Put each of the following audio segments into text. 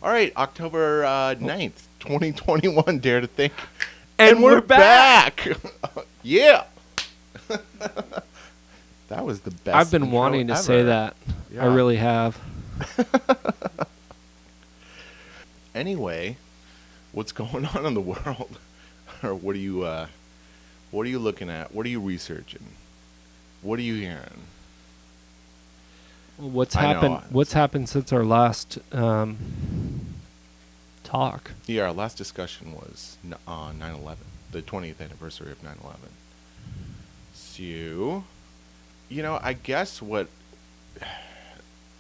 All right, October 9th, 2021, dare to think. And we're back. Yeah. That was the best I've been intro wanting to ever. say that. Yeah. I really have. Anyway, what's going on in the world? Or what are you looking at? What are you researching? What are you hearing? Well, what's I know. happened? What's happened since our last talk? Yeah, our last discussion was on 9/11, the 20th anniversary of 9/11. So, I guess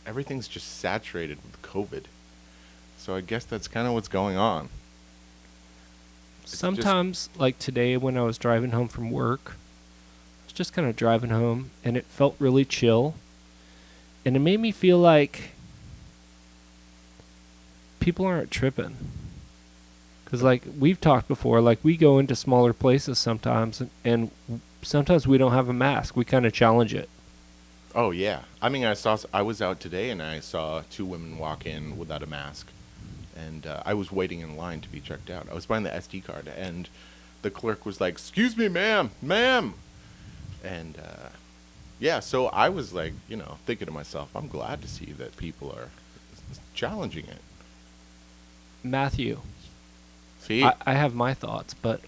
everything's just saturated with COVID. So I guess that's kind of what's going on. Sometimes, like today when I was driving home from work, I was just kind of driving home, and it felt really chill. And it made me feel like people aren't tripping. Because, like, we've talked before, like, we go into smaller places sometimes, and sometimes we don't have a mask. We kind of challenge it. Oh, yeah. I mean, I was out today, and I saw two women walk in without a mask. And I was waiting in line to be checked out. I was buying the SD card, and the clerk was like, "Excuse me, ma'am. And, yeah, so I was like, thinking to myself, I'm glad to see that people are challenging it. Matthew, See? I have my thoughts, but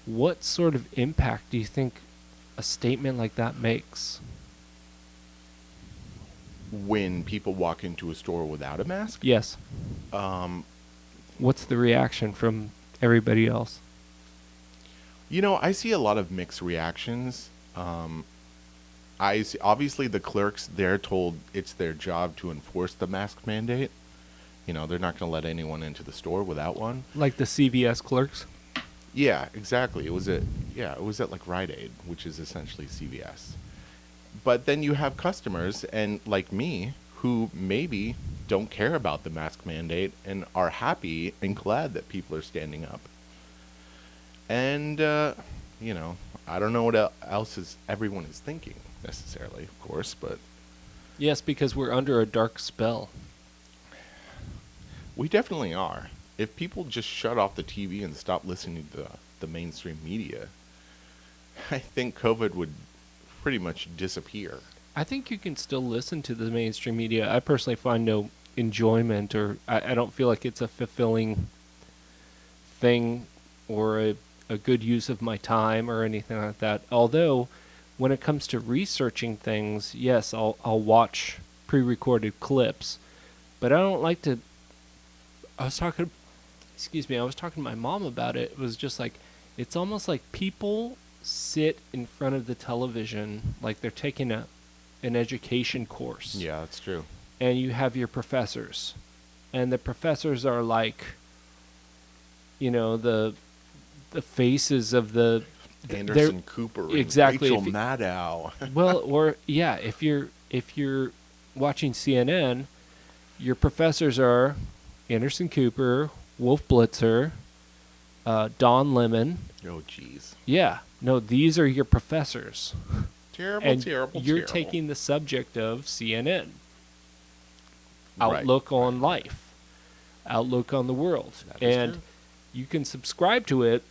what sort of impact do you think a statement like that makes? When people walk into a store without a mask? Yes. What's the reaction from everybody else? I see a lot of mixed reactions. Obviously the clerks, they're told it's their job to enforce the mask mandate. They're not going to let anyone into the store without one. Like the CVS clerks? Yeah, exactly. It was at like Rite Aid, which is essentially CVS. But then you have customers, and like me, who maybe don't care about the mask mandate and are happy and glad that people are standing up. And, I don't know what else everyone is thinking necessarily, of course, but Yes, because we're under a dark spell. we definitely are. If people just shut off the TV and stop listening to the mainstream media, I think COVID would pretty much disappear. I think you can still listen to the mainstream media. I personally find no enjoyment, or I don't feel like it's a fulfilling thing or a good use of my time or anything like that. Although, when it comes to researching things, yes, I'll watch pre-recorded clips, but I don't like to. I was talking to my mom about it. It was just like, it's almost like people sit in front of the television like they're taking an education course. Yeah, that's true. And you have your professors. And the professors are like, the faces of the Anderson Cooper and exactly, Rachel Maddow. well, or yeah, if you're watching CNN, your professors are Anderson Cooper, Wolf Blitzer, Don Lemon. Oh, jeez. Yeah, no, these are your professors. Terrible, And terrible, you're terrible. taking the subject of CNN. Right, Outlook on right. life. Outlook on the world. That is And true. you can subscribe to it,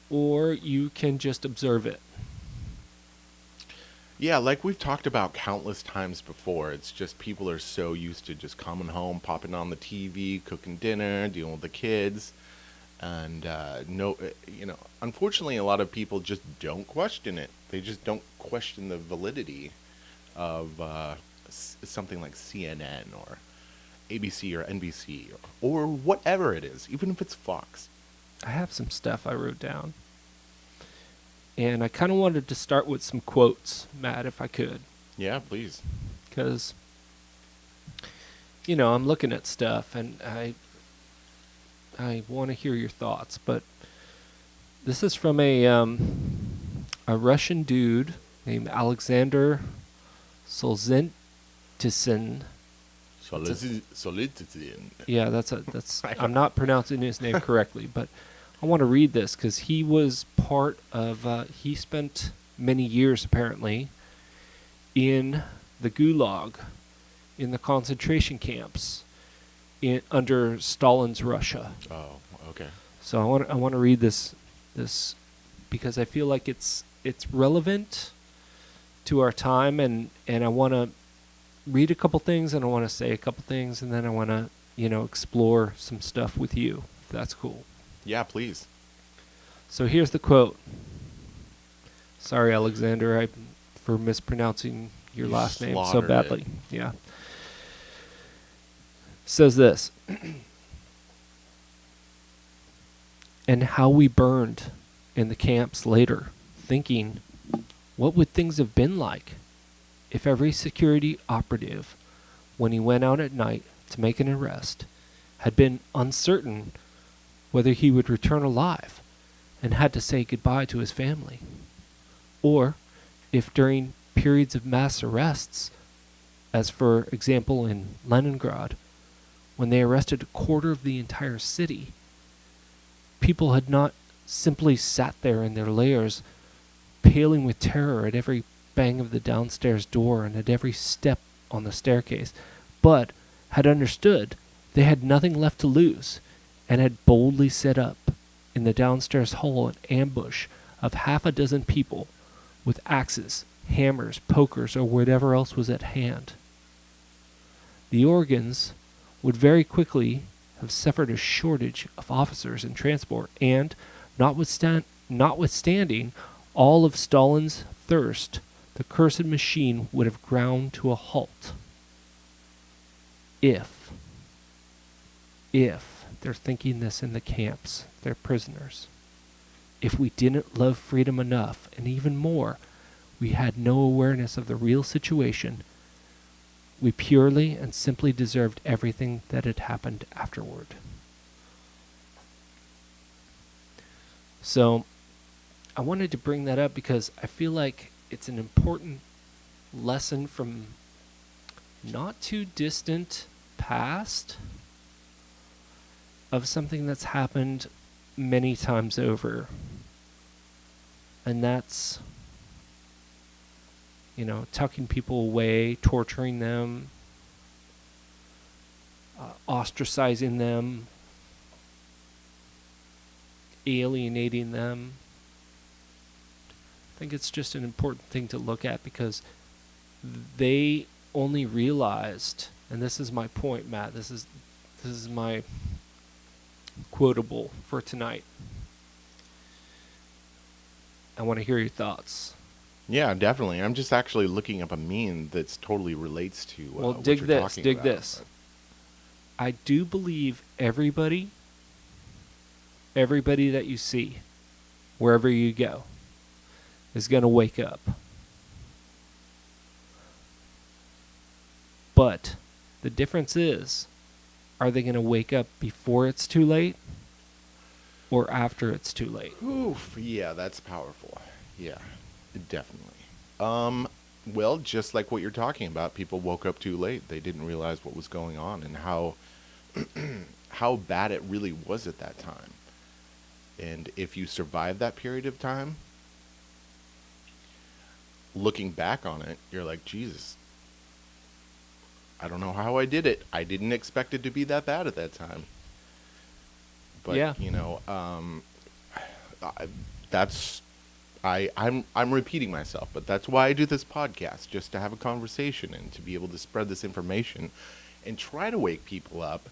or you can just observe it. Yeah, like we've talked about countless times before, it's just people are so used to just coming home, popping on the TV, cooking dinner, dealing with the kids, and unfortunately, a lot of people just don't question it. They just don't question the validity of something like CNN or ABC or NBC or whatever it is, even if it's Fox. I have some stuff I wrote down. And I kind of wanted to start with some quotes, Matt, if I could. Yeah, please. Because, I'm looking at stuff, and I want to hear your thoughts. But this is from a Russian dude named Alexander Solzhenitsyn. Solidity. Yeah, that's. I'm not pronouncing his name correctly, but I want to read this because he was part of. He spent many years apparently in the Gulag, in the concentration camps, under Stalin's Russia. Oh, okay. So I want to read this because I feel like it's relevant to our time, and I want to read a couple things, and I want to say a couple things, and then I want to explore some stuff with you, if that's cool. Yeah, please. So here's the quote. Sorry, Alexander, for mispronouncing your last name so slaughtered badly. it. Yeah. Says this. And how we burned in the camps later, thinking, what would things have been like if every security operative, when he went out at night to make an arrest, had been uncertain whether he would return alive and had to say goodbye to his family? Or if during periods of mass arrests, as for example in Leningrad, when they arrested a quarter of the entire city, people had not simply sat there in their lairs, paling with terror at every bang of the downstairs door and at every step on the staircase, but had understood they had nothing left to lose, and had boldly set up in the downstairs hall an ambush of half a dozen people with axes, hammers, pokers, or whatever else was at hand. The organs would very quickly have suffered a shortage of officers and transport, and, notwithstanding all of Stalin's thirst, the cursed machine would have ground to a halt. If they're thinking this in the camps, they're prisoners. If we didn't love freedom enough, and even more, we had no awareness of the real situation, we purely and simply deserved everything that had happened afterward. So, I wanted to bring that up because I feel like it's an important lesson from not too distant past of something that's happened many times over. And that's, tucking people away, torturing them, ostracizing them, alienating them. I think it's just an important thing to look at because they only realized, and this is my point, Matt, this is my quotable for tonight. I want to hear your thoughts. Yeah, definitely. I'm just actually looking up a meme that's totally relates to well, what dig you're this, talking dig about. this. I do believe everybody that you see, wherever you go, is going to wake up. But the difference is, are they going to wake up before it's too late or after it's too late? Oof, yeah, that's powerful. Yeah, definitely. Well, just like what you're talking about, people woke up too late. They didn't realize what was going on and how how bad it really was at that time. And if you survive that period of time, looking back on it, you're like, Jesus, I don't know how I did it. I didn't expect it to be that bad at that time. But, yeah. I'm repeating myself, but that's why I do this podcast, just to have a conversation and to be able to spread this information and try to wake people up.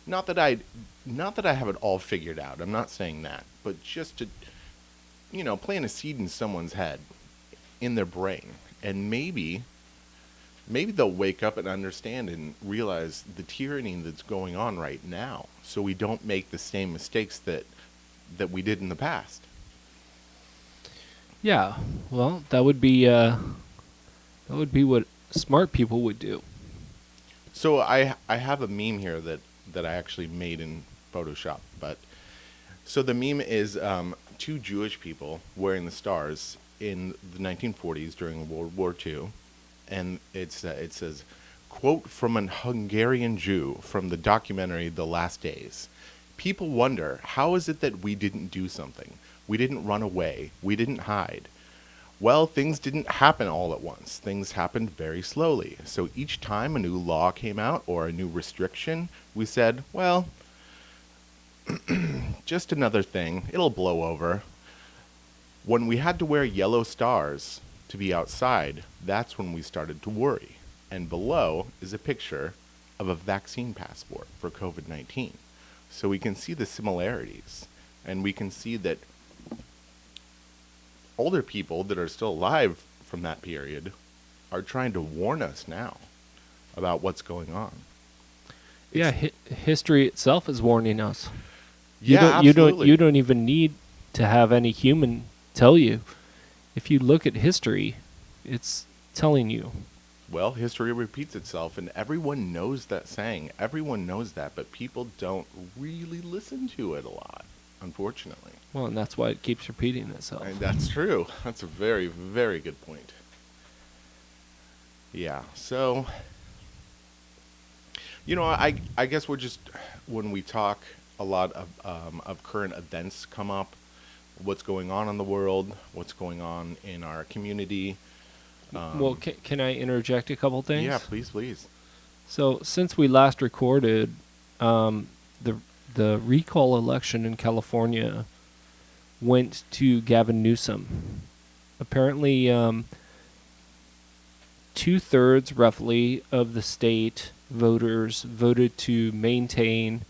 Not that I have it all figured out. I'm not saying that, but just to, plant a seed in someone's head, in their brain, and maybe they'll wake up and understand and realize the tyranny that's going on right now, so we don't make the same mistakes that we did in the past. Yeah, well, that would be what smart people would do. So I have a meme here that I actually made in Photoshop. But so the meme is two Jewish people wearing the stars in the 1940s during World War II, and it says, quote from an Hungarian Jew from the documentary The Last Days. People wonder, how is it that we didn't do something? We didn't run away. We didn't hide. Well, things didn't happen all at once. Things happened very slowly. So each time a new law came out or a new restriction, we said, well, just another thing. It'll blow over. When we had to wear yellow stars to be outside, that's when we started to worry. And below is a picture of a vaccine passport for COVID-19. So we can see the similarities. And we can see that older people that are still alive from that period are trying to warn us now about what's going on. Yeah, history itself is warning us. Yeah, absolutely. You don't even need to have any human tell you. If you look at history, it's telling you. Well, history repeats itself, and everyone knows that saying. Everyone knows that, but people don't really listen to it a lot, unfortunately. Well, and that's why it keeps repeating itself. And that's true. That's a very, very good point. Yeah, so, I guess we're just, when we talk, a lot of current events come up, what's going on in the world, what's going on in our community. Well, can I interject a couple things? Yeah, please. So, since we last recorded, the recall election in California went to Gavin Newsom. Apparently, 2/3, roughly, of the state voters voted to maintain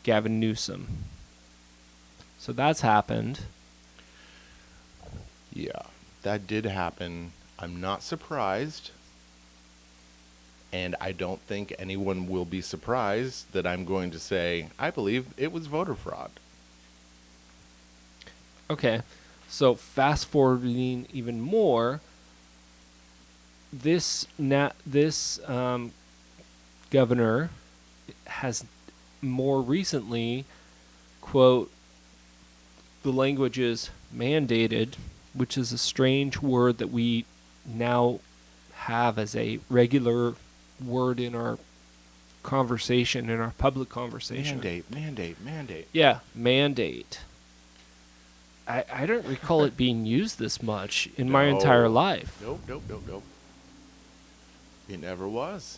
Gavin Newsom. So that's happened. Yeah, that did happen. I'm not surprised. And I don't think anyone will be surprised that I'm going to say, I believe it was voter fraud. Okay, so fast forwarding even more, this governor has more recently, quote, the language is mandated, which is a strange word that we now have as a regular word in our conversation, in our public conversation. Mandate. Yeah, mandate. I don't recall it being used this much in my entire life. Nope. It never was.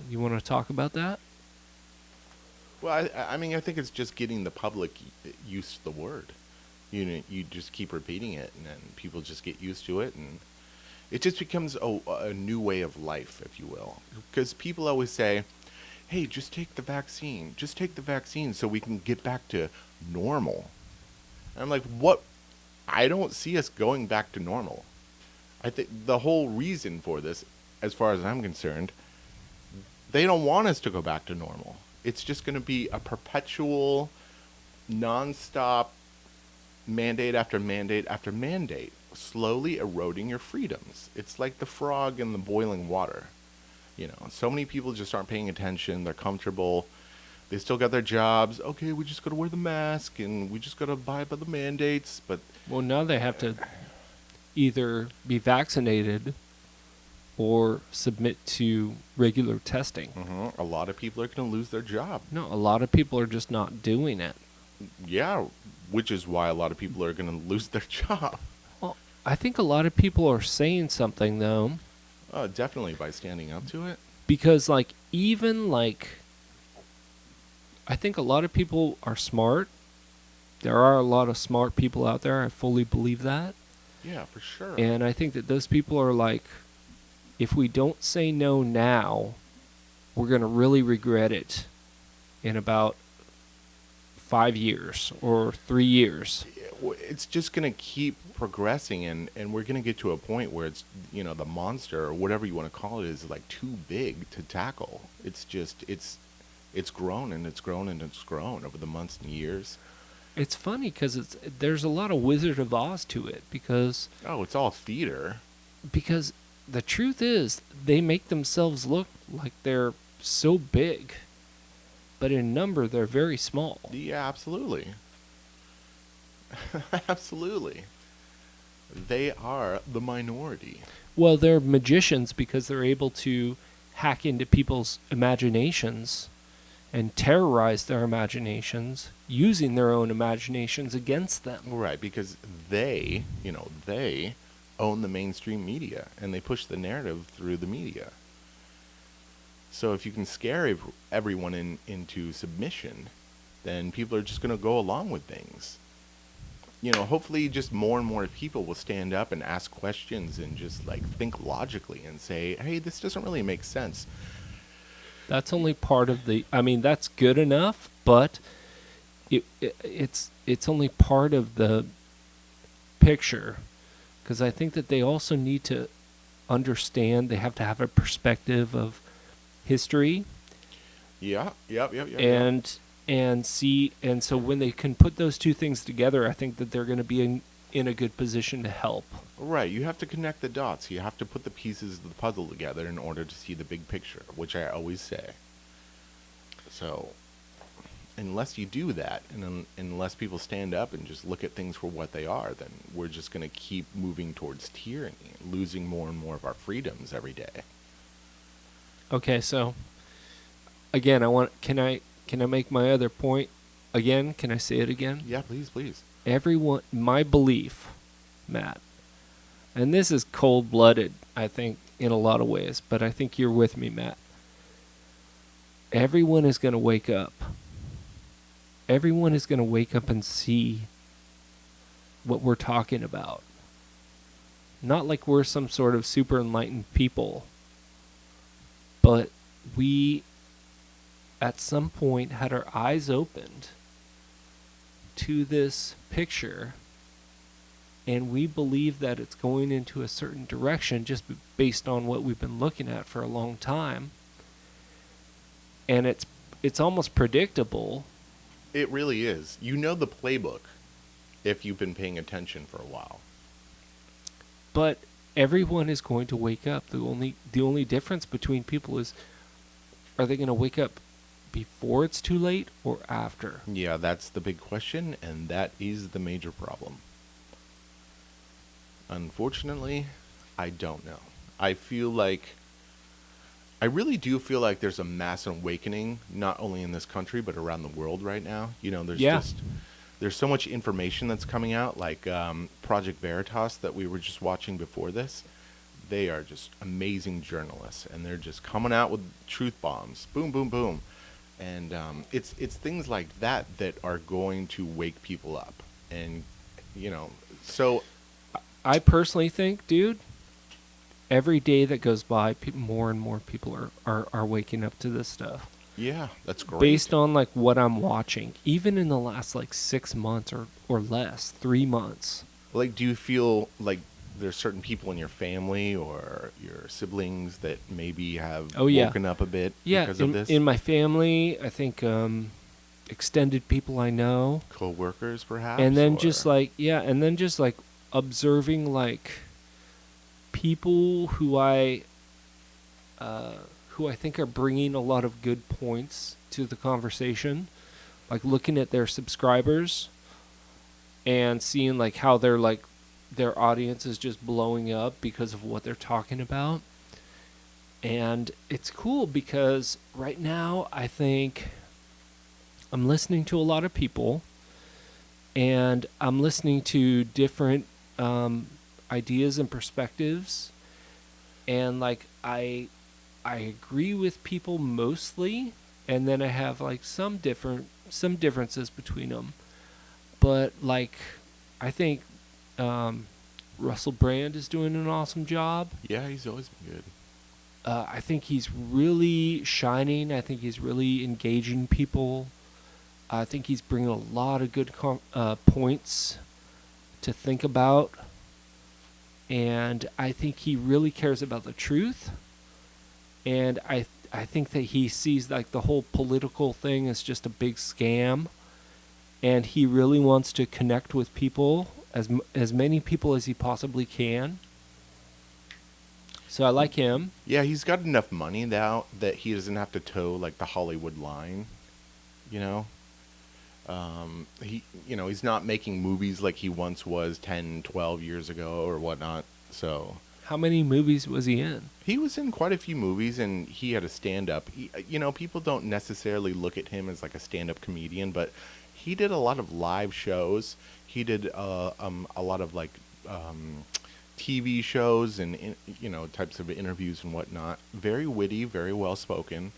You want to talk about that? Well, I mean, I think it's just getting the public used to the word. You just keep repeating it, and then people just get used to it, and it just becomes a new way of life, if you will. Because people always say, hey, just take the vaccine. Just take the vaccine so we can get back to normal. And I'm like, what? I don't see us going back to normal. I think the whole reason for this, as far as I'm concerned, they don't want us to go back to normal. It's just going to be a perpetual, nonstop mandate after mandate after mandate, slowly eroding your freedoms. It's like the frog in the boiling water. So many people just aren't paying attention. They're comfortable. They still got their jobs. Okay, we just got to wear the mask, and we just got to abide by the mandates. But well, now they have to either be vaccinated or submit to regular testing. A lot of people are going to lose their job. No, a lot of people are just not doing it. Yeah, which is why a lot of people are going to lose their job. Well, I think a lot of people are saying something, though. Definitely by standing up to it. Because, I think a lot of people are smart. There are a lot of smart people out there. I fully believe that. Yeah, for sure. And I think that those people are like, if we don't say no now, we're going to really regret it in about 5 years or 3 years. It's just going to keep progressing, and we're going to get to a point where it's, the monster or whatever you want to call it is too big to tackle. It's just, it's grown and it's grown and it's grown over the months and years. It's funny because there's a lot of Wizard of Oz to it because... Oh, it's all theater. Because the truth is, they make themselves look like they're so big, but in number, they're very small. Yeah, absolutely. Absolutely. They are the minority. Well, they're magicians because they're able to hack into people's imaginations and terrorize their imaginations using their own imaginations against them. Right, because they own the mainstream media, and they push the narrative through the media. So if you can scare everyone into submission, then people are just going to go along with things. Hopefully just more and more people will stand up and ask questions and just like think logically and say, hey, this doesn't really make sense. That's only part of the. I mean, that's good enough, but it's only part of the picture, because I think that they also need to understand. They have to have a perspective of history. Yeah. Yep. And see, and so when they can put those two things together, I think that they're going to be in a good position to help. Right. You have to connect the dots. You have to put the pieces of the puzzle together in order to see the big picture, which I always say. So, unless you do that, and unless people stand up and just look at things for what they are, then we're just going to keep moving towards tyranny, losing more and more of our freedoms every day. Okay, so again, can I make my other point again? Can I say it again? Yeah, please. Everyone, my belief, Matt, and this is cold-blooded, I think, in a lot of ways, but I think you're with me, Matt. Everyone is going to wake up. Everyone is going to wake up and see what we're talking about. Not like we're some sort of super enlightened people, but we, at some point, had our eyes opened to this picture, and we believe that it's going into a certain direction just based on what we've been looking at for a long time. And it's almost predictable. It really is. You know the playbook if you've been paying attention for a while. But everyone is going to wake up. The only difference between people is, are they going to wake up before it's too late or after? Yeah, that's the big question, and that is the major problem. Unfortunately, I don't know. I really do feel like there's a mass awakening, not only in this country, but around the world right now. There's so much information that's coming out, like Project Veritas that we were just watching before this. They are just amazing journalists, and they're just coming out with truth bombs. Boom, boom, boom. And it's things like that are going to wake people up. And, so... I personally think, dude, every day that goes by, more and more people are waking up to this stuff. Yeah, that's great. Based on like what I'm watching, even in the last like 6 months or less, 3 months. Like, do you feel like there's certain people in your family or your siblings that maybe have woken up a bit because of this? In my family, I think extended people I know. Co-workers, perhaps? And then just like observing like people who I think are bringing a lot of good points to the conversation, like looking at their subscribers and seeing like how their audience is just blowing up because of what they're talking about. And it's cool because right now I think I'm listening to a lot of people, and I'm listening to different ideas and perspectives, and like I agree with people mostly, and then I have like some differences between them. But like I think Russell Brand is doing an awesome job. Yeah, he's always been good. I think he's really shining. I think he's really engaging people. I think he's bringing a lot of good points to think about. And I think he really cares about the truth. And I think that he sees like the whole political thing as just a big scam. And he really wants to connect with people, as many people as he possibly can. So I like him. Yeah, he's got enough money now that he doesn't have to toe like the Hollywood line, he's not making movies like he once was 10, 12 years ago or whatnot. So how many movies was he in? He was in quite a few movies, and he had a stand-up. People don't necessarily look at him as like a stand-up comedian, but he did a lot of live shows. He did a lot of like TV shows and types of interviews and whatnot. Very witty, very well spoken,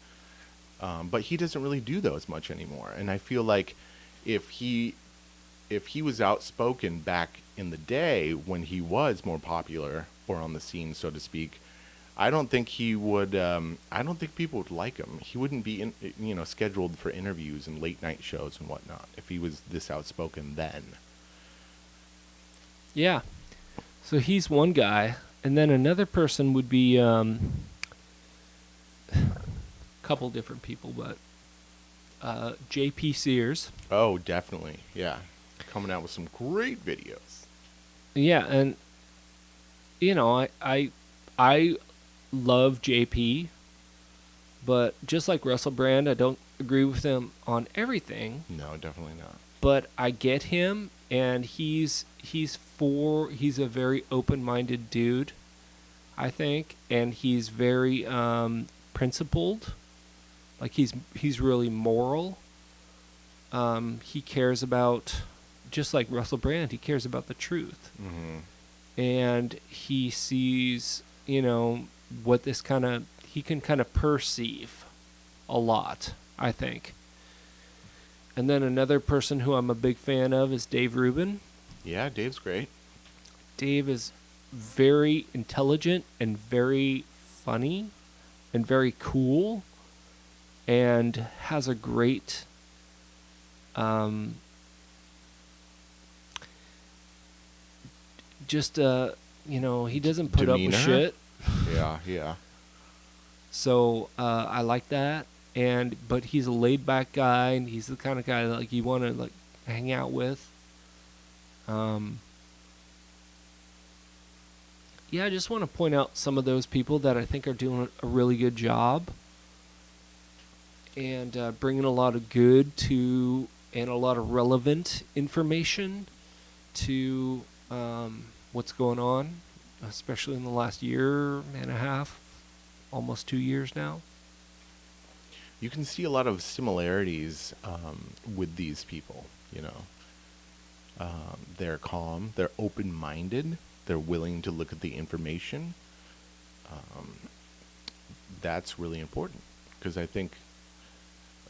but he doesn't really do those much anymore. And I feel like if he was outspoken back in the day when he was more popular or on the scene, so to speak, I don't think he would. I don't think people would like him. He wouldn't be scheduled for interviews and late night shows and whatnot if he was this outspoken then. Yeah. So he's one guy, and then another person would be a couple different people, but J.P. Sears. Oh, definitely, yeah, coming out with some great videos. Yeah, and I love JP, but just like Russell Brand, I don't agree with him on everything. No, definitely not. But I get him, and he's a very open-minded dude, I think, and he's very principled. Like he's really moral. He cares about, just like Russell Brand, he cares about the truth. Mm-hmm. And he sees, what he can kind of perceive a lot, I think. And then another person who I'm a big fan of is Dave Rubin. Yeah, Dave's great. Dave is very intelligent and very funny and very cool and has a great he doesn't put Demeanor? up with shit. Yeah. So I like that. But he's a laid back guy, and he's the kind of guy that like you want to like hang out with. Yeah, I just want to point out some of those people that I think are doing a really good job and bringing a lot of good to and a lot of relevant information to what's going on, especially in the last year and a half, almost 2 years now. You can see a lot of similarities with these people, They're calm, they're open-minded, they're willing to look at the information. That's really important, because I think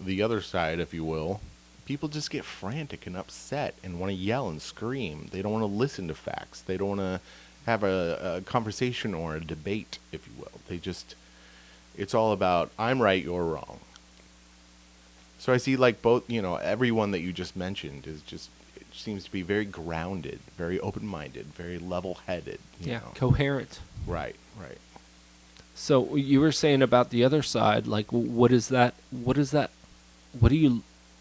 the other side, if you will, people just get frantic and upset and want to yell and scream. They don't want to listen to facts. They don't want to have a conversation or a debate, if you will. It's all about, I'm right, you're wrong. So I see like both, everyone that you just mentioned it seems to be very grounded, very open-minded, very level-headed. Coherent. Right. So you were saying about the other side, like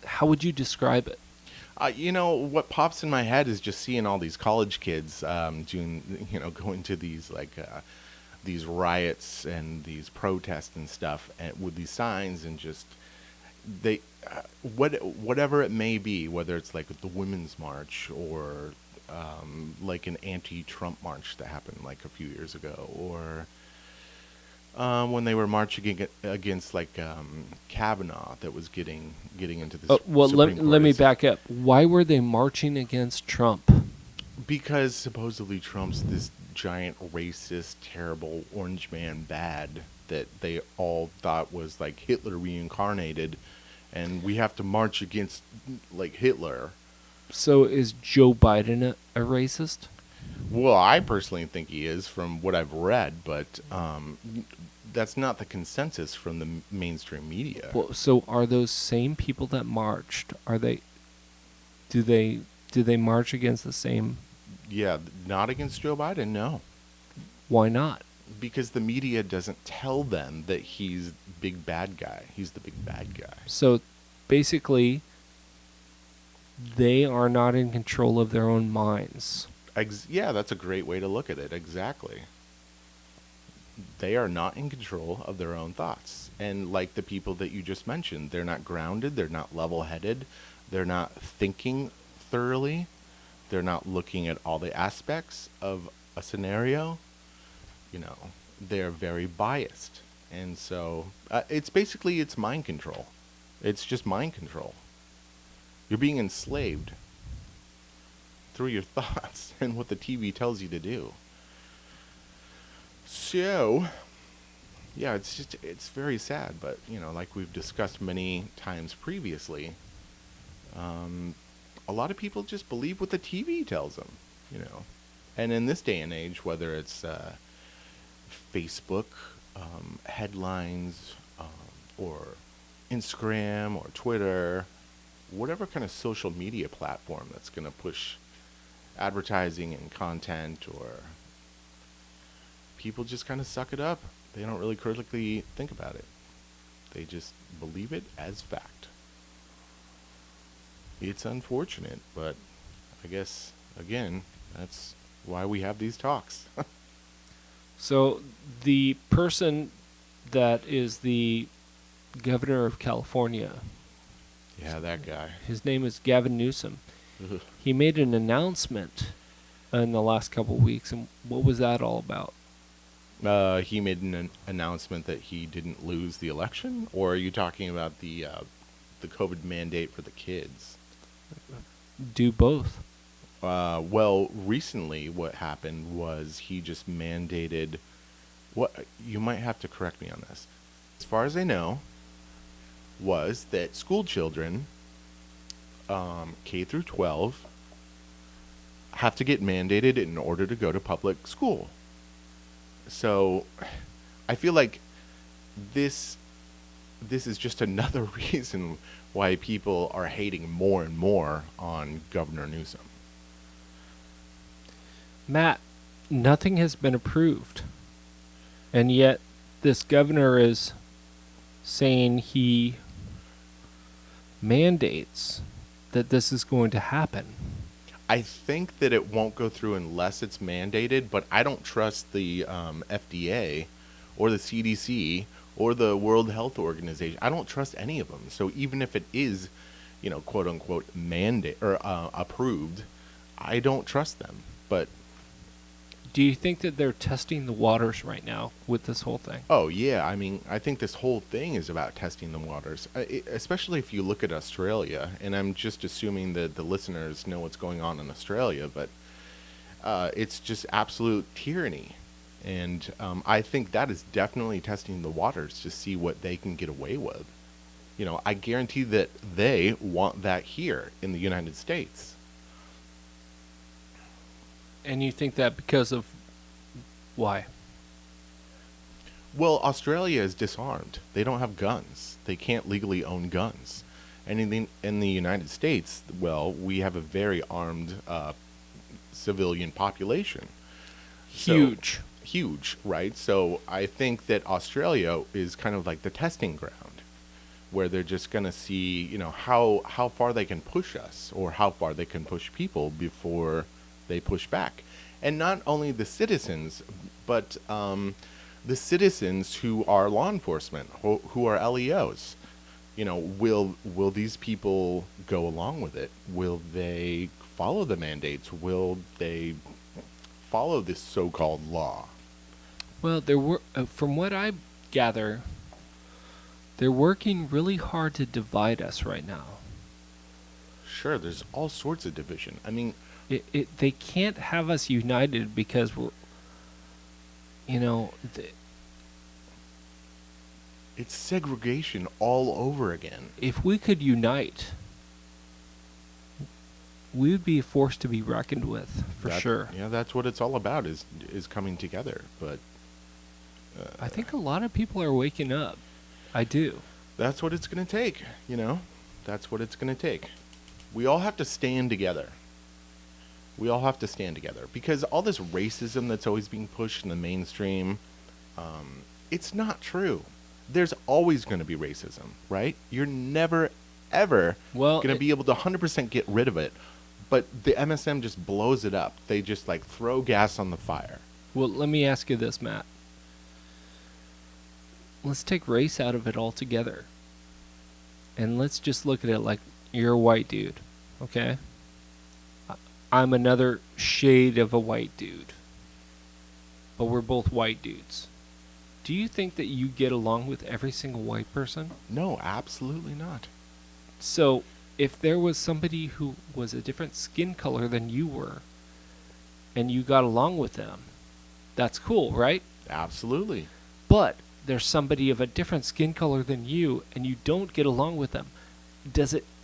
how would you describe it? What pops in my head is just seeing all these college kids going to these these riots and these protests and stuff, and with these signs, and just whatever it may be, whether it's like the Women's March or like an anti-Trump march that happened like a few years ago, or when they were marching against like Kavanaugh, that was getting into the Supreme Court. Let me back up. Why were they marching against Trump? Because supposedly Trump's this giant racist, terrible orange man bad that they all thought was like Hitler reincarnated, and we have to march against like Hitler. So is Joe Biden a racist? Well, I personally think he is, from what I've read, but that's not the consensus from the mainstream media. Well, so are those same people that marched? Do they march against the same? Yeah, not against Joe Biden, no. Why not? Because the media doesn't tell them that he's big bad guy. He's the big bad guy. So basically, they are not in control of their own minds. Yeah, that's a great way to look at it. Exactly. They are not in control of their own thoughts. And like the people that you just mentioned, they're not grounded, they're not level-headed, they're not thinking thoroughly, they're not looking at all the aspects of a scenario. They're very biased. And so it's mind control. It's just mind control. You're being enslaved through your thoughts and what the TV tells you to do. So, yeah, it's very sad, but like we've discussed many times previously, um, a lot of people just believe what the TV tells them, you know. And in this day and age, whether it's Facebook headlines or Instagram or Twitter, whatever kind of social media platform that's going to push advertising and content, or people just kind of suck it up. They don't really critically think about it. They just believe it as fact. It's unfortunate, but I guess, again, that's why we have these talks. So the person that is the governor of California, Yeah, that guy. his name is Gavin Newsom. Ugh. He made an announcement in the last couple of weeks, and what was that all about? He made an announcement that he didn't lose the election, or are you talking about the COVID mandate for the kids? Do both. Well, recently what happened was he just mandated. What you might have to correct me on this. As far as I know, was that school children, K through 12, have to get mandated in order to go to public school. So, I feel like this this is just another reason why people are hating more and more on Governor Newsom. Matt, nothing has been approved. And yet, this governor is saying he mandates that this is going to happen. I think that it won't go through unless it's mandated, but I don't trust the FDA or the CDC or the World Health Organization. I don't trust any of them. So even if it is, quote unquote, mandate or approved, I don't trust them. But Do you think that they're testing the waters right now with this whole thing? oh yeah, I mean, I think this whole thing is about testing the waters, especially if you look at Australia. And I'm just assuming that the listeners know what's going on in Australia, but it's just absolute tyranny. And I think that is definitely testing the waters to see what they can get away with. I guarantee that they want that here in the United States. And you think that because of why? Well, Australia is disarmed. They don't have guns. They can't legally own guns. And in the United States, well, we have a very armed civilian population. So- Huge. Huge, right? So I think that Australia is kind of like the testing ground, where they're just going to see, how far they can push us, or how far they can push people before they push back. And not only the citizens, but the citizens who are law enforcement, who are LEOs. Will these people go along with it? Will they follow the mandates? Will they follow this so-called law? Well, from what I gather, they're working really hard to divide us right now. Sure, there's all sorts of division. I mean, They can't have us united because we're, it's segregation all over again. if we could unite, we would be a force to be reckoned with, for sure. Yeah, that's what it's all about, is coming together. But I think a lot of people are waking up. I do. that's what it's going to take, That's what it's going to take. We all have to stand together. We all have to stand together. Because all this racism that's always being pushed in the mainstream, it's not true. There's always going to be racism, right? You're never, ever Well, going to be able to 100% get rid of it. But the MSM just blows it up. They just throw gas on the fire. Well, let me ask you this, Matt. Let's take race out of it altogether. And let's just look at it like you're a white dude, okay? I'm another shade of a white dude. But we're both white dudes. Do you think that you get along with every single white person? No, absolutely not. So, if there was somebody who was a different skin color than you were, and you got along with them, that's cool, right? Absolutely. But there's somebody of a different skin color than you, and you don't get along with them.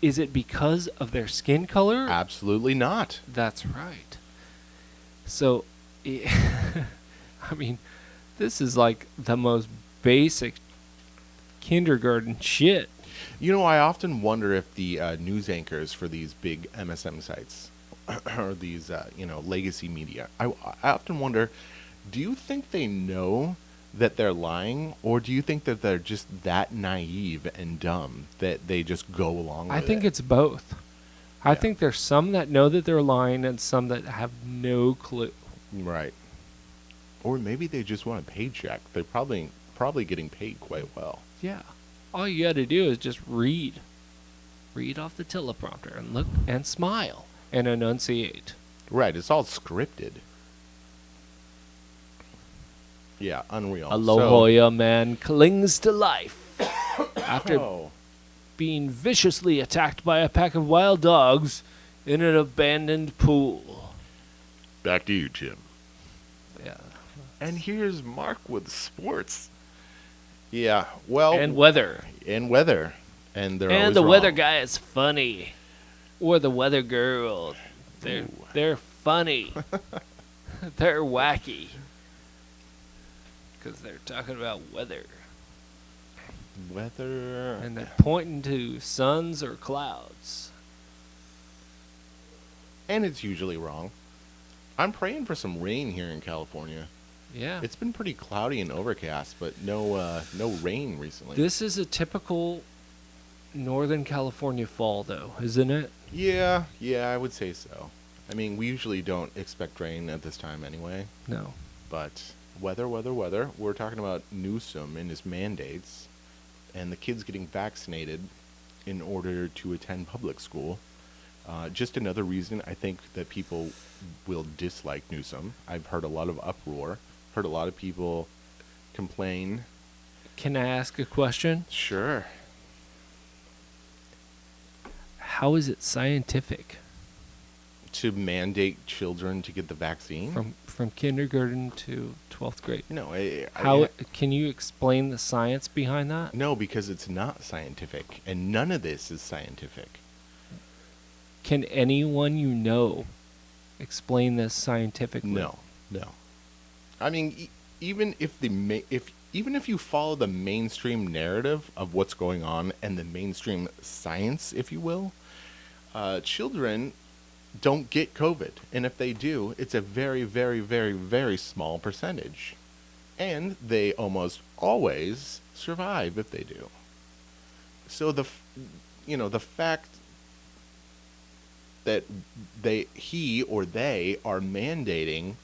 Is it because of their skin color? Absolutely not. That's right. So, I mean, this is like the most basic kindergarten shit. You know, I often wonder if the news anchors for these big MSM sites or these, legacy media, I often wonder, do you think they know that they're lying, or do you think that they're just that naive and dumb that they just go along with it? I think it's both. I Yeah. think there's some that know that they're lying and some that have no clue. Right. Or maybe they just want a paycheck. They're probably getting paid quite well. Yeah. All you got to do is just read. Read off the teleprompter and look and smile and enunciate. Right. It's all scripted. Yeah, unreal. A La Jolla man clings to life after Oh. being viciously attacked by a pack of wild dogs in an abandoned pool. Back to you, Tim. Yeah. And here's Mark with sports. Yeah, well, And weather. and weather, and they're And always the weather wrong. guy is funny. Or the weather girl. They're funny. They're wacky. Because they're talking about weather. Weather. And they're pointing to suns or clouds. And it's usually wrong. I'm praying for some rain here in California. Yeah. It's been pretty cloudy and overcast, but no rain recently. This is a typical Northern California fall, though, isn't it? Yeah, I would say so. I mean, we usually don't expect rain at this time anyway, No. but weather. We're talking about Newsom and his mandates and the kids getting vaccinated in order to attend public school. Just another reason I think that people will dislike Newsom. I've heard a lot of uproar, heard a lot of people complain. Can I ask a question? Sure. How is it scientific? To mandate children to get the vaccine? From kindergarten to 12th grade. No, How can you explain the science behind that? No, because it's not scientific, and none of this is scientific. Can anyone you know explain this scientifically? No. I mean, even if even if you follow the mainstream narrative of what's going on and the mainstream science, if you will, children don't get COVID, and if they do, it's a very, very, very, very small percentage, and they almost always survive if they do. So the fact that he or they are mandating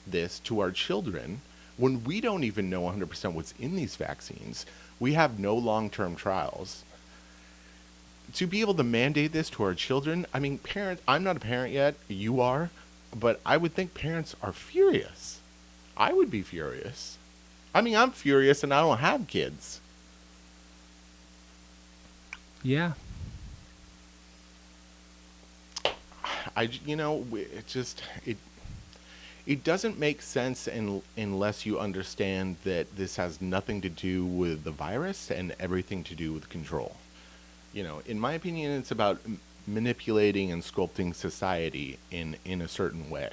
this to our children when we don't even know 100% what's in these vaccines, we have no long-term trials. To be able to mandate this to our children, I mean, parents, I'm not a parent yet, you are, but I would think parents are furious. I would be furious. I mean, I'm furious and I don't have kids. Yeah. It doesn't make sense unless you understand that this has nothing to do with the virus and everything to do with control. In my opinion, it's about manipulating and sculpting society in a certain way.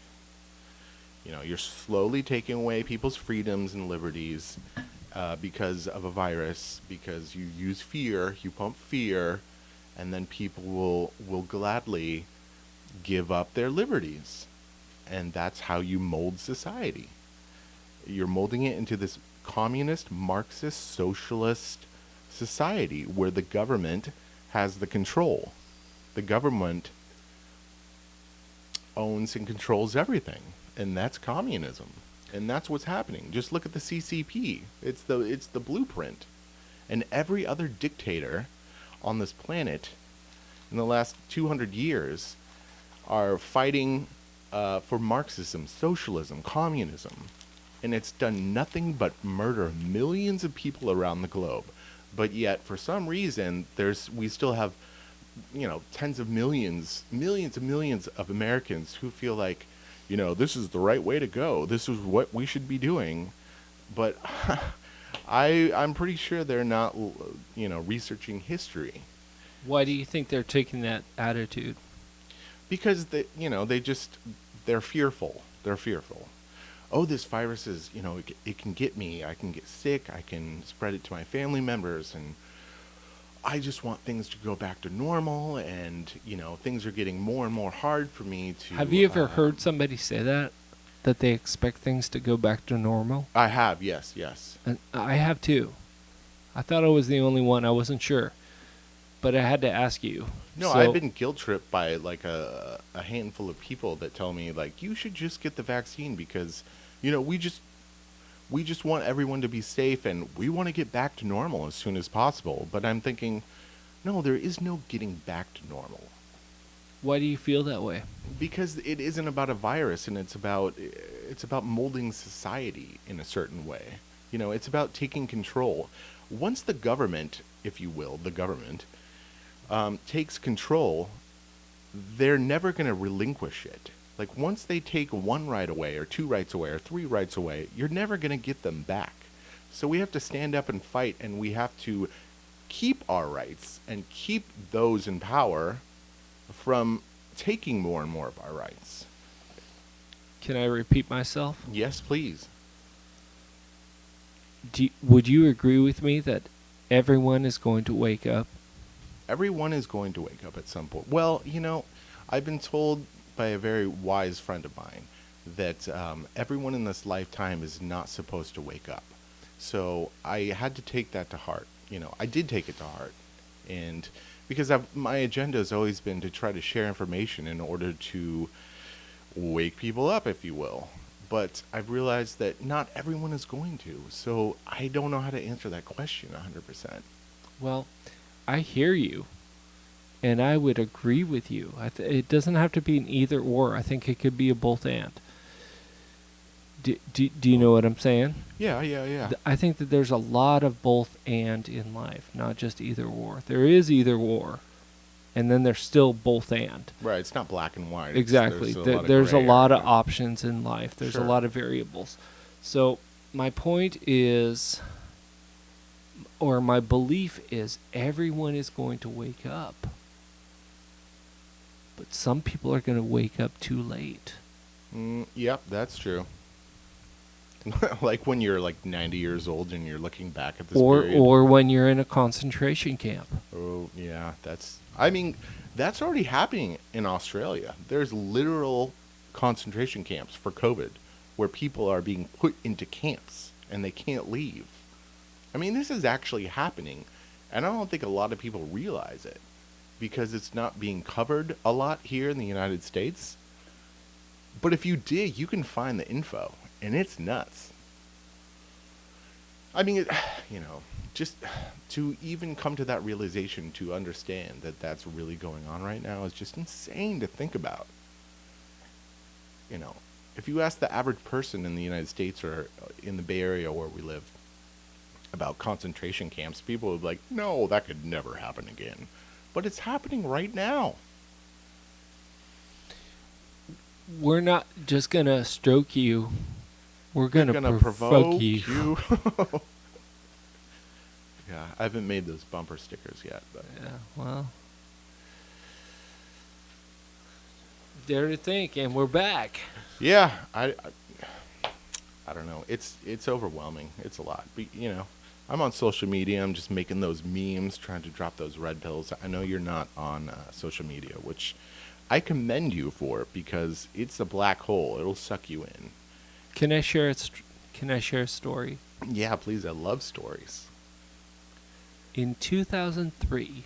You're slowly taking away people's freedoms and liberties because of a virus, because you use fear, you pump fear, and then people will gladly give up their liberties. And that's how you mold society. You're molding it into this communist, Marxist, socialist society where the government has the control. The government owns and controls everything, and that's communism. And that's what's happening. Just look at the CCP. It's the blueprint. And every other dictator on this planet in the last 200 years are fighting for Marxism, socialism, communism. And it's done nothing but murder millions of people around the globe. But yet, for some reason, we still have, tens of millions of millions of Americans who feel like, this is the right way to go. This is what we should be doing. But I'm pretty sure they're not, researching history. Why do you think they're taking that attitude? Because they're fearful. They're fearful. Oh, this virus is, it can get me. I can get sick. I can spread it to my family members, and I just want things to go back to normal. And things are getting more and more hard for me to. Have you ever heard somebody say that? That they expect things to go back to normal? I have, yes, yes. And I have too. I thought I was the only one. I wasn't sure. But I had to ask you. No, So- I've been guilt tripped by like a handful of people that tell me like you should just get the vaccine because we just want everyone to be safe and we want to get back to normal as soon as possible. But I'm thinking, no, there is no getting back to normal. Why do you feel that way? Because it isn't about a virus, and it's about molding society in a certain way. It's about taking control. Once the government, if you will, takes control, they're never going to relinquish it. Like once they take one right away, or two rights away, or three rights away, you're never going to get them back. So we have to stand up and fight, and we have to keep our rights and keep those in power from taking more and more of our rights. Can I repeat myself? Yes, please. Would you agree with me that everyone is going to wake up? Everyone is going to wake up at some point. Well, I've been told by a very wise friend of mine that everyone in this lifetime is not supposed to wake up. So I had to take that to heart. I did take it to heart. And because my agenda has always been to try to share information in order to wake people up, if you will. But I've realized that not everyone is going to. So I don't know how to answer that question 100%. Well, I hear you, and I would agree with you. It doesn't have to be an either or. I think it could be a both and. Do you know what I'm saying? Yeah. I think that there's a lot of both and in life, not just either or. There is either or, and then there's still both and. Right, it's not black and white. Exactly. There's a lot of options in life. There's a lot of variables. So my point is, or my belief is, everyone is going to wake up. But some people are going to wake up too late. Yep, that's true. Like when you're like 90 years old and you're looking back at this period. Or when you're in a concentration camp. Oh, yeah, that's already happening in Australia. There's literal concentration camps for COVID where people are being put into camps and they can't leave. I mean, this is actually happening, and I don't think a lot of people realize it because it's not being covered a lot here in the United States. But if you dig, you can find the info, and it's nuts. I mean, just to even come to that realization, to understand that that's really going on right now is just insane to think about. If you ask the average person in the United States or in the Bay Area where we live about concentration camps, people would be like, no, that could never happen again. But it's happening right now. We're not just going to stroke you. We're going to provoke you. Yeah, I haven't made those bumper stickers yet. But. Yeah, well. Dare to think, and we're back. Yeah, I don't know. It's overwhelming. It's a lot. But, I'm on social media. I'm just making those memes, trying to drop those red pills. I know you're not on social media, which I commend you for because it's a black hole. It'll suck you in. Can I share a story? Yeah, please. I love stories. In 2003,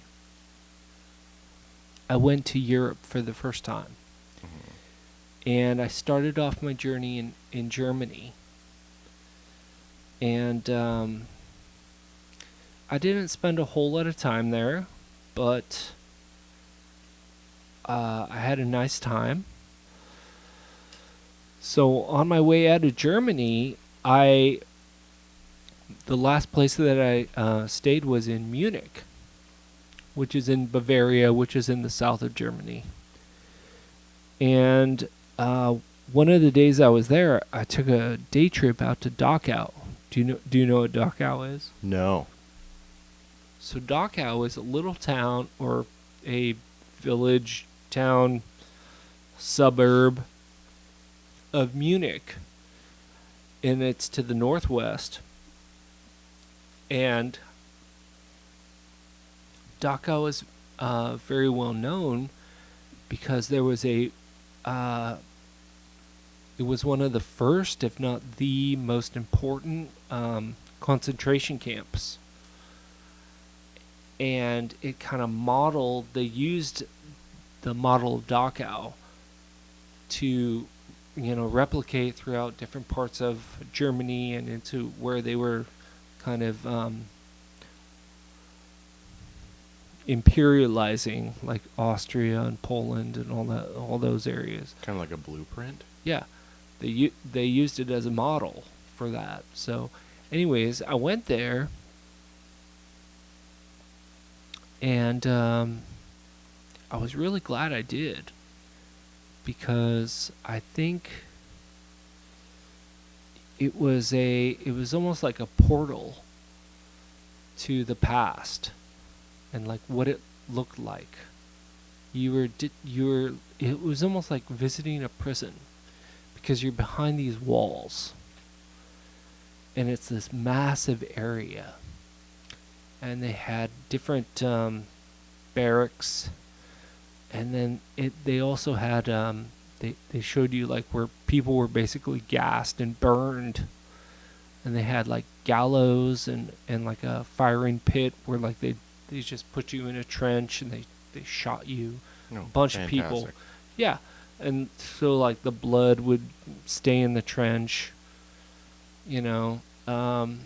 I went to Europe for the first time. Mm-hmm. And I started off my journey in Germany. And I didn't spend a whole lot of time there, but I had a nice time. So on my way out of Germany, the last place that I stayed was in Munich, which is in Bavaria, which is in the south of Germany. And one of the days I was there, I took a day trip out to Dachau. Do you know what Dachau is? No. So Dachau is a little town or a village, town, suburb of Munich, and it's to the northwest. And Dachau is very well known because there was it was one of the first, if not the most important, concentration camps. And it kind of they used the model of Dachau to, replicate throughout different parts of Germany and into where they were kind of imperializing, like Austria and Poland and all those areas. Kind of like a blueprint. Yeah, they used it as a model for that. So, anyways, I went there, and I was really glad I did, because I think it was almost like a portal to the past and like what it looked like. It was almost like visiting a prison, because you're behind these walls and it's this massive area, and they had different barracks, and then they also had they showed you like where people were basically gassed and burned, and they had like gallows and like a firing pit where like they just put you in a trench and they shot you. No, A bunch of fantastic. people. Yeah. And so like the blood would stay in the trench, but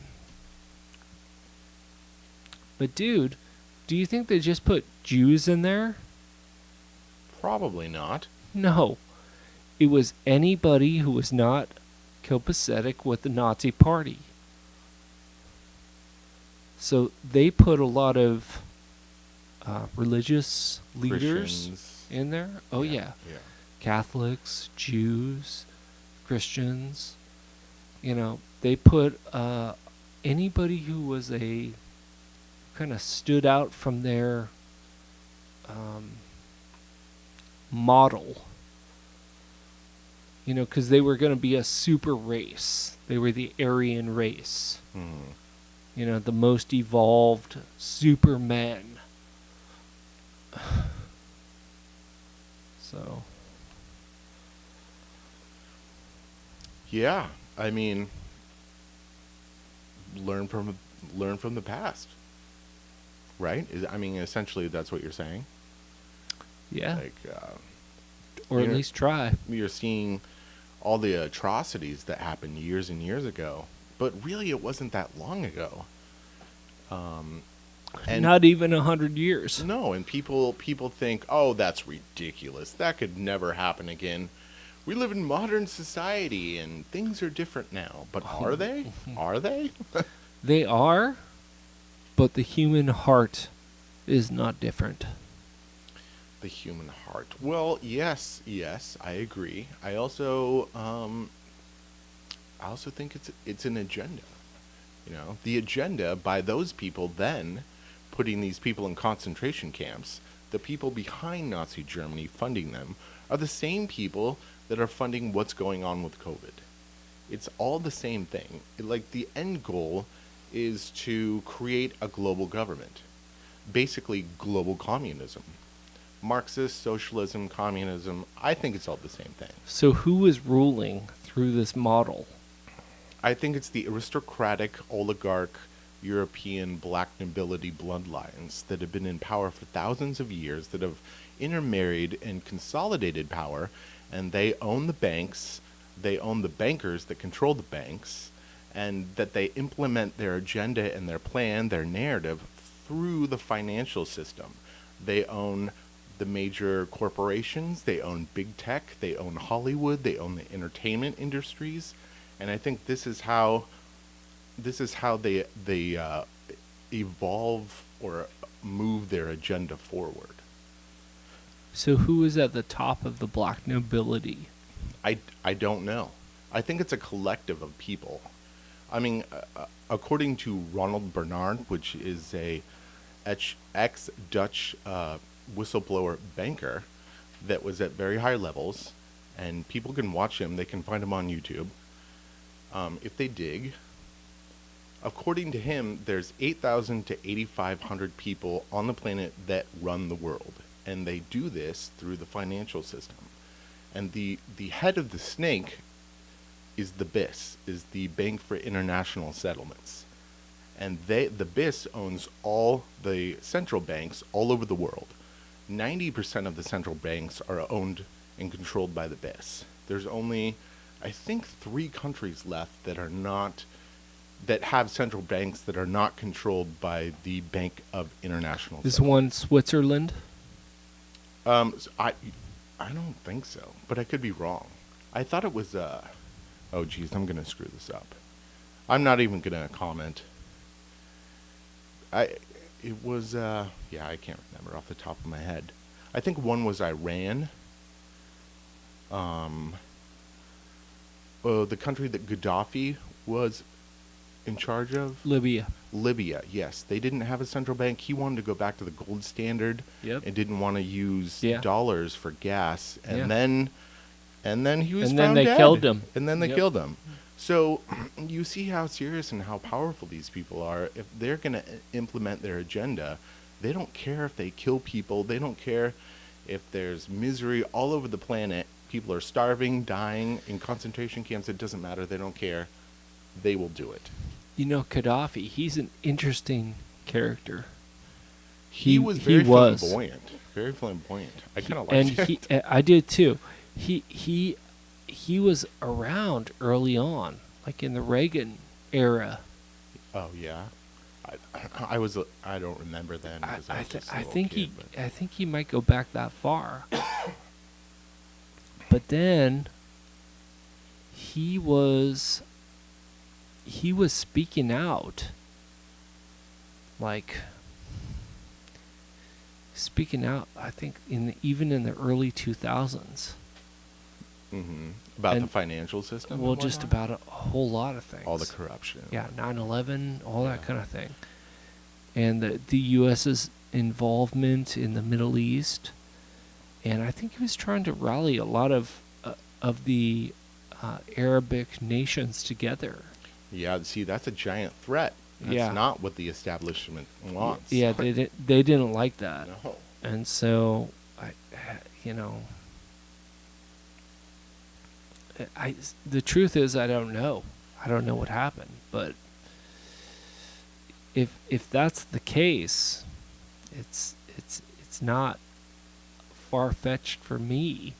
dude, do you think they just put Jews in there? Probably not. No. It was anybody who was not copacetic with the Nazi party. So they put a lot of religious leaders Christians. in there. Oh, yeah. Yeah. Catholics, Jews, Christians. They put anybody who was kind of stood out from their model. Because they were going to be a super race. They were the Aryan race. The most evolved supermen. So. Yeah, I mean, learn from the past, right? Essentially, that's what you're saying. Yeah. Like, or at least try. You're seeing all the atrocities that happened years and years ago, but really, it wasn't that long ago. And not even 100 years. No, and people think, oh, that's ridiculous. That could never happen again. We live in modern society and things are different now. But are they? Are they? They are, but the human heart is not different. The human heart. Well, yes, I agree. I also think it's an agenda. The agenda by those people then putting these people in concentration camps, the people behind Nazi Germany funding them, are the same people that are funding what's going on with COVID. It's all the same thing. The end goal is to create a global government. Basically, global communism. Marxist, socialism, communism, I think it's all the same thing. So who is ruling through this model? I think it's the aristocratic, oligarch, European black nobility bloodlines that have been in power for thousands of years, that have intermarried and consolidated power, and they own the banks, they own the bankers that control the banks, and that they implement their agenda and their plan, their narrative, through the financial system. They own the major corporations, they own big tech, they own Hollywood, they own the entertainment industries, and I think this is how they evolve or move their agenda forward. So who is at the top of the black nobility? I don't know. I think it's a collective of people. I mean, according to Ronald Bernard, which is a ex-Dutch whistleblower banker that was at very high levels, and people can watch him. They can find him on YouTube if they dig. According to him, there's 8,000 to 8,500 people on the planet that run the world, and they do this through the financial system. And the head of the snake is the BIS, is the Bank for International Settlements. And the BIS owns all the central banks all over the world. 90% of the central banks are owned and controlled by the BIS. There's only, I think, 3 countries left that are not, that have central banks that are not controlled by the Bank of International Is Settlements. one Switzerland? So I don't think so, but I could be wrong. I thought it was, oh geez, I'm gonna screw this up. I'm not even gonna comment. It was, yeah, I can't remember off the top of my head. I think one was Iran. The country that Gaddafi was in charge of. Libya. Libya, yes. They didn't have a central bank. He wanted to go back to the gold standard. Yep. And didn't want to use Yeah. dollars for gas. And Yeah. then he was And found then they dead. killed him. And then they Yep. killed him. So you see how serious and how powerful these people are. If they're going to implement their agenda, they don't care if they kill people. They don't care if there's misery all over the planet. People are starving, dying in concentration camps. It doesn't matter. They don't care. They will do it. You know, Gaddafi, he's an interesting character. He was very flamboyant. Very flamboyant. I kind of liked it. I did too. He was around early on, like in the Reagan era. Oh yeah, I don't remember then. 'Cause I was just a little kid, but- I think he might go back that far. But then he was speaking out, like I think even in the early 2000s. About the And- financial system. Well, and just whatnot? about a whole lot of things. all the corruption. Yeah, 9/11, all that Yeah. kind of thing. And the U.S.'s involvement in the Middle East. And I think he was trying to rally a lot of the Arabic nations together. Yeah. See, that's a giant threat. That's Yeah. not what the establishment wants. Yeah, they didn't like that. No. And so, the truth is, I don't know. I don't know what happened. But if that's the case, it's not far-fetched for me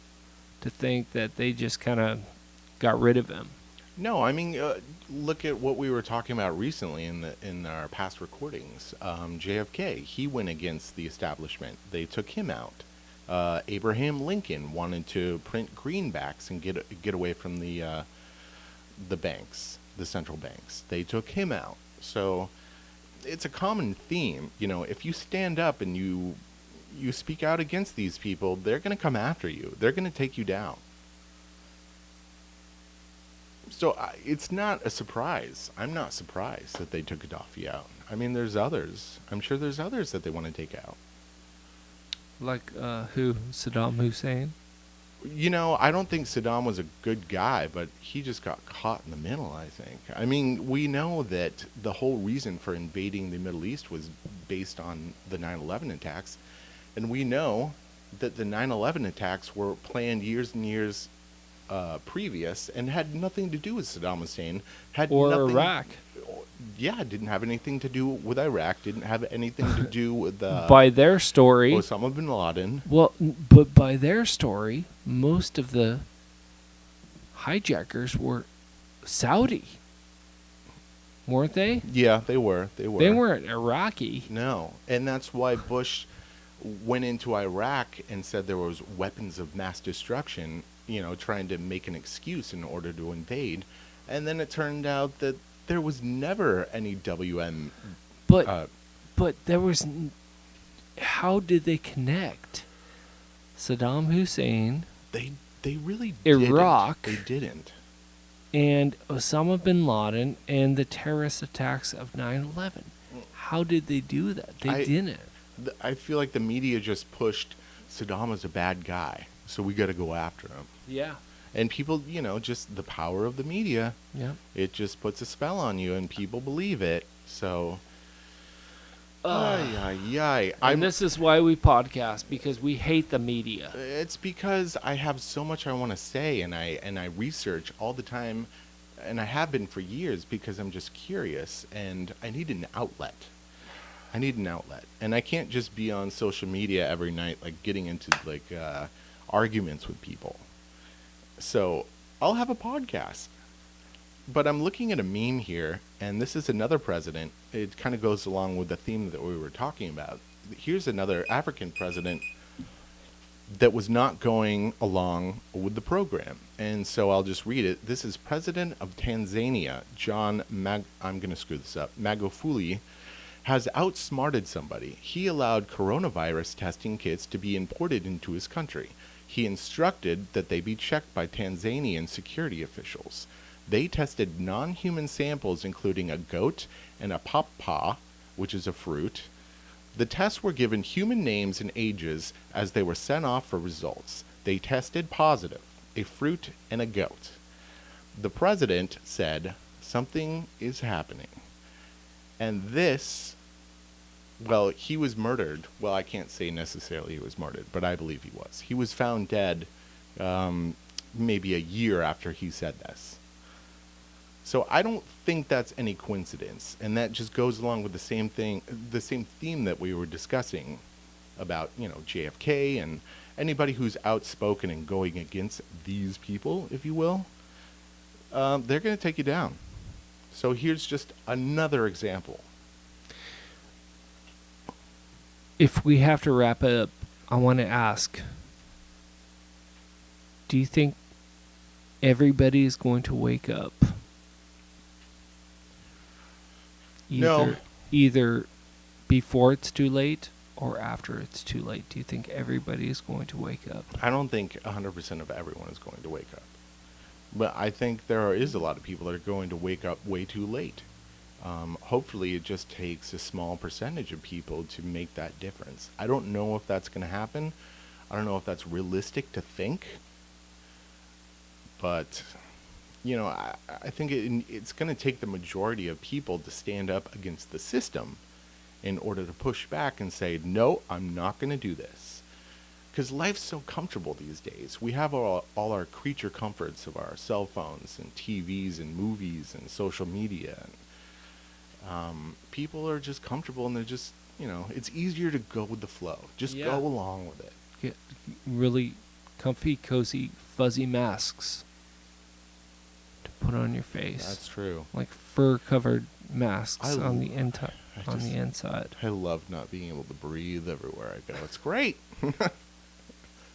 to think that they just kind of got rid of him. No, I mean, look at what we were talking about recently in our past recordings. JFK, he went against the establishment. They took him out. Abraham Lincoln wanted to print greenbacks and get away from the banks, the central banks. They took him out. So it's a common theme. You know, if you stand up and you speak out against these people, they're going to come after you. They're going to take you down. So it's not a surprise. I'm not surprised that they took Gaddafi out. I mean, there's others. I'm sure there's others that they want to take out. Like who? Saddam Hussein? You know, I don't think Saddam was a good guy, but he just got caught in the middle, I think. I mean, we know that the whole reason for invading the Middle East was based on the 9/11 attacks. And we know that the 9/11 attacks were planned years and years previous and had nothing to do with Saddam Hussein. Or Iraq. Yeah, it didn't have anything to do with Iraq. Didn't have anything to do with By their story. Osama bin Laden. Well, but by their story, most of the hijackers were Saudi, weren't they? Yeah, they were. They weren't Iraqi. No, and that's why Bush went into Iraq and said there was weapons of mass destruction, you know, trying to make an excuse in order to invade. And then it turned out that there was never any WM. But there was. How did they connect? Saddam Hussein. They really Iraq. didn't. They didn't. and Osama bin Laden and the terrorist attacks of 9/11. How did they do that? They didn't. I feel like the media just pushed Saddam as a bad guy, so we got to go after him. Yeah. And people, just the power of the media, Yeah. it just puts a spell on you, and people believe it. So, ay. And this is why we podcast, because we hate the media. It's because I have so much I want to say, and I research all the time, and I have been for years because I'm just curious, and I need an outlet. And I can't just be on social media every night, like getting into arguments with people. So I'll have a podcast. But I'm looking at a meme here, and this is another president. It kind of goes along with the theme that we were talking about. Here's another African president that was not going along with the program. And so I'll just read it. This is President of Tanzania, I'm going to screw this up, Magufuli, has outsmarted somebody. He allowed coronavirus testing kits to be imported into his country. He instructed that they be checked by Tanzanian security officials. They tested non-human samples, including a goat and a pawpaw, which is a fruit. The tests were given human names and ages as they were sent off for results. They tested positive, a fruit and a goat. The president said, something is happening. And this, he was murdered. Well, I can't say necessarily he was murdered, but I believe he was. He was found dead maybe a year after he said this. So I don't think that's any coincidence, and that just goes along with the same theme that we were discussing about, JFK and anybody who's outspoken and going against these people, if you will. They're going to take you down. So here's just another example. If we have to wrap it up, I want to ask, do you think everybody is going to wake up? No. Either before it's too late or after it's too late. Do you think everybody is going to wake up? I don't think 100% of everyone is going to wake up. But I think there is a lot of people that are going to wake up way too late. Hopefully it just takes a small percentage of people to make that difference. I don't know if that's going to happen. I don't know if that's realistic to think. But, I think it's going to take the majority of people to stand up against the system in order to push back and say, no, I'm not going to do this. Because life's so comfortable these days. We have all our creature comforts of our cell phones and TVs and movies and social media. And, people are just comfortable, and they're just, it's easier to go with the flow. Just go along with it. Get really comfy, cozy, fuzzy masks to put on your face. That's true. Like fur-covered masks on the inside. I love not being able to breathe everywhere I go. It's great.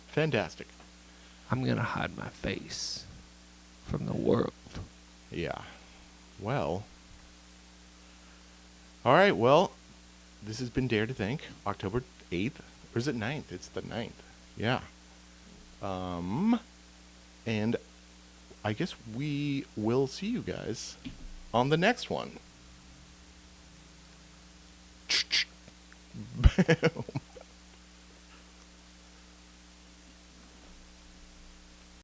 Fantastic. I'm going to hide my face from the world. Yeah. Well. All right. Well, this has been Dare to Think, October 8th. Or is it 9th? It's the 9th. Yeah. And I guess we will see you guys on the next one. Boom.